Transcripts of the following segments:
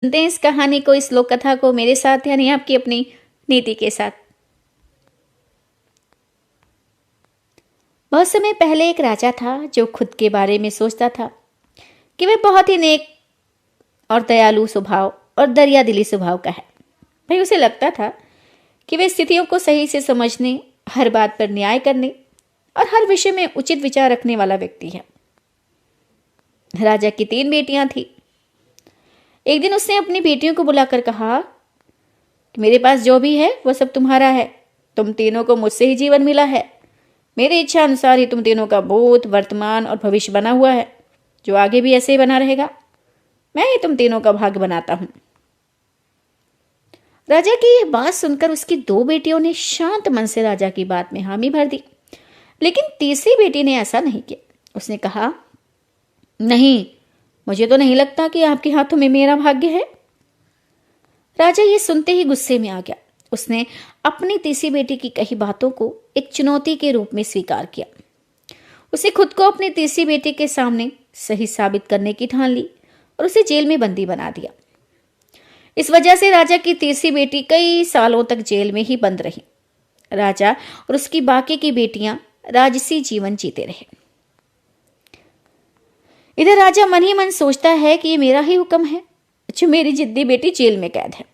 सुनते हैं इस कहानी को, इस लोक कथा को मेरे साथ, यानी आपकी अपनी नीति के साथ। बहुत समय पहले एक राजा था जो खुद के बारे में सोचता था कि वह बहुत ही नेक और दयालु स्वभाव और दरिया दिली स्वभाव का है। भाई उसे लगता था कि वह स्थितियों को सही से समझने, हर बात पर न्याय करने और हर विषय में उचित विचार रखने वाला व्यक्ति है। राजा की 3 बेटियां थी। एक दिन उसने अपनी बेटियों को बुलाकर कहा कि मेरे पास जो भी है वह सब तुम्हारा है। तुम तीनों को मुझसे ही जीवन मिला है। मेरी इच्छा अनुसार ही तुम तीनों का भूत, वर्तमान और भविष्य बना हुआ है, जो आगे भी ऐसे ही बना रहेगा। मैं ही तुम तीनों का भाग्य बनाता हूं। राजा की यह बात सुनकर उसकी 2 बेटियों ने शांत मन से राजा की बात में हामी भर दी, लेकिन तीसरी बेटी ने ऐसा नहीं किया। उसने कहा, नहीं, मुझे तो नहीं लगता कि आपके हाथों में मेरा भाग्य है। राजा ये सुनते ही गुस्से में आ गया। उसने अपनी तीसरी बेटी की कही बातों को एक चुनौती के रूप में स्वीकार किया। उसे खुद को अपनी तीसरी बेटी के सामने सही साबित करने की ठान ली और उसे जेल में बंदी बना दिया। इस वजह से राजा की तीसरी बेटी कई सालों तक जेल में ही बंद रही। राजा और उसकी बाकी की बेटियां राजसी जीवन जीते रहे। इधर राजा मन ही मन सोचता है कि ये मेरा ही हुक्म है जो मेरी जिद्दी बेटी जेल में कैद है।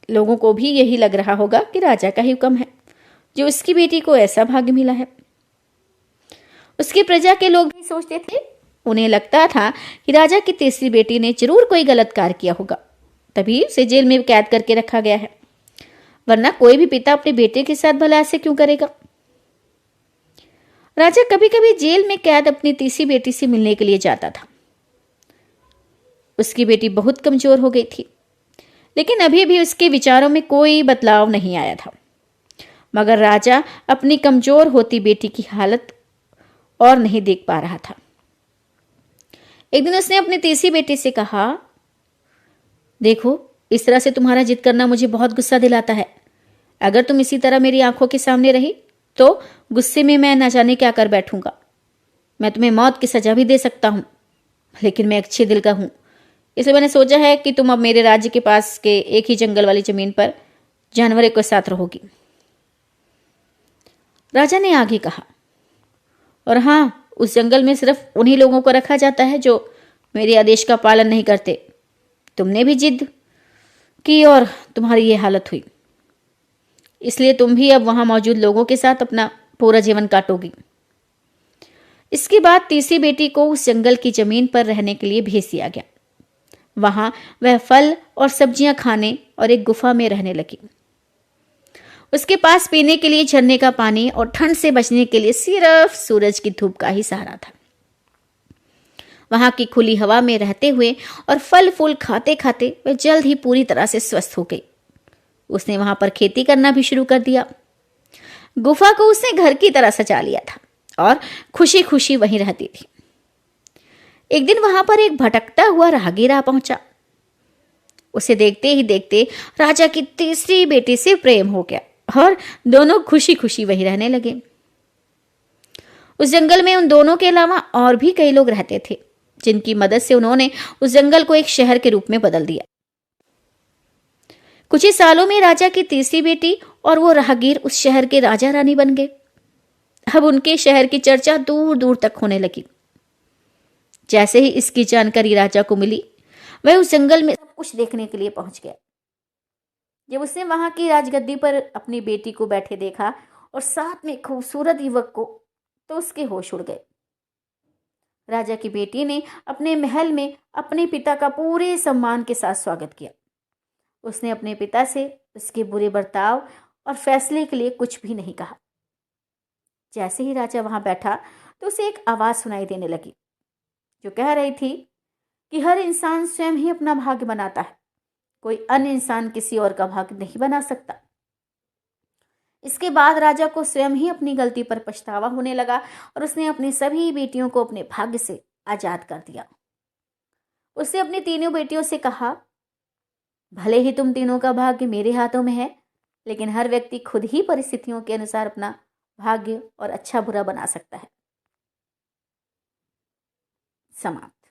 लोगों को भी यही लग रहा होगा कि राजा का ही हुक्म है जो उसकी बेटी को ऐसा भाग्य मिला है। उसकी प्रजा के लोग भी सोचते थे। उन्हें लगता था कि राजा की तीसरी बेटी ने जरूर कोई गलत कार्य किया होगा, तभी उसे जेल में कैद करके रखा गया है, वरना कोई भी पिता अपने बेटे के साथ भला ऐसे क्यों करेगा। राजा कभी कभी जेल में कैद अपनी तीसरी बेटी से मिलने के लिए जाता था। उसकी बेटी बहुत कमजोर हो गई थी, लेकिन अभी भी उसके विचारों में कोई बदलाव नहीं आया था। मगर राजा अपनी कमजोर होती बेटी की हालत और नहीं देख पा रहा था। एक दिन उसने अपनी तीसरी बेटी से कहा, देखो, इस तरह से तुम्हारा जिद करना मुझे बहुत गुस्सा दिलाता है। अगर तुम इसी तरह मेरी आंखों के सामने रही तो गुस्से में मैं न जाने क्या कर बैठूंगा। मैं तुम्हें मौत की सजा भी दे सकता हूं, लेकिन मैं अच्छे दिल का हूं, इसलिए मैंने सोचा है कि तुम अब मेरे राज्य के पास के एक ही जंगल वाली जमीन पर जानवरों के साथ रहोगी। राजा ने आगे कहा, और हां, उस जंगल में सिर्फ उन्हीं लोगों को रखा जाता है जो मेरे आदेश का पालन नहीं करते। तुमने भी जिद की और तुम्हारी ये हालत हुई, इसलिए तुम भी अब वहां मौजूद लोगों के साथ अपना पूरा जीवन काटोगी। इसके बाद तीसरी बेटी को उस जंगल की जमीन पर रहने के लिए भेज दिया गया। वहां वह फल और सब्जियां खाने और एक गुफा में रहने लगी। उसके पास पीने के लिए झरने का पानी और ठंड से बचने के लिए सिर्फ सूरज की धूप का ही सहारा था। वहां की खुली हवा में रहते हुए और फल फूल खाते खाते वह जल्द ही पूरी तरह से स्वस्थ हो गई। उसने वहां पर खेती करना भी शुरू कर दिया। गुफा को उसने घर की तरह सजा लिया था और खुशी खुशी वहीं रहती थी। एक दिन वहां पर एक भटकता हुआ राहगीर आ पहुंचा। उसे देखते ही देखते राजा की तीसरी बेटी से प्रेम हो गया और दोनों खुशी खुशी वहीं रहने लगे। उस जंगल में उन दोनों के अलावा और भी कई लोग रहते थे, जिनकी मदद से उन्होंने उस जंगल को एक शहर के रूप में बदल दिया। कुछ ही सालों में राजा की तीसरी बेटी और वो राहगीर उस शहर के राजा रानी बन गए। अब उनके शहर की चर्चा दूर दूर तक होने लगी। जैसे ही इसकी जानकारी राजा को मिली, वह उस जंगल में सब कुछ देखने के लिए पहुंच गया। जब उसने वहां की राजगद्दी पर अपनी बेटी को बैठे देखा और साथ में खूबसूरत युवक को, तो उसके होश उड़ गए। राजा की बेटी ने अपने महल में अपने पिता का पूरे सम्मान के साथ स्वागत किया। उसने अपने पिता से उसके बुरे बर्ताव और फैसले के लिए कुछ भी नहीं कहा। जैसे ही राजा वहां बैठा तो उसे एक आवाज सुनाई देने लगी, जो कह रही थी कि हर इंसान स्वयं ही अपना भाग्य बनाता है, कोई अन्य इंसान किसी और का भाग्य नहीं बना सकता। इसके बाद राजा को स्वयं ही अपनी गलती पर पछतावा होने लगा और उसने अपनी सभी बेटियों को अपने भाग्य से आजाद कर दिया। उसने अपनी तीनों बेटियों से कहा, भले ही तुम तीनों का भाग्य मेरे हाथों में है, लेकिन हर व्यक्ति खुद ही परिस्थितियों के अनुसार अपना भाग्य और अच्छा बुरा बना सकता है। समाप्त।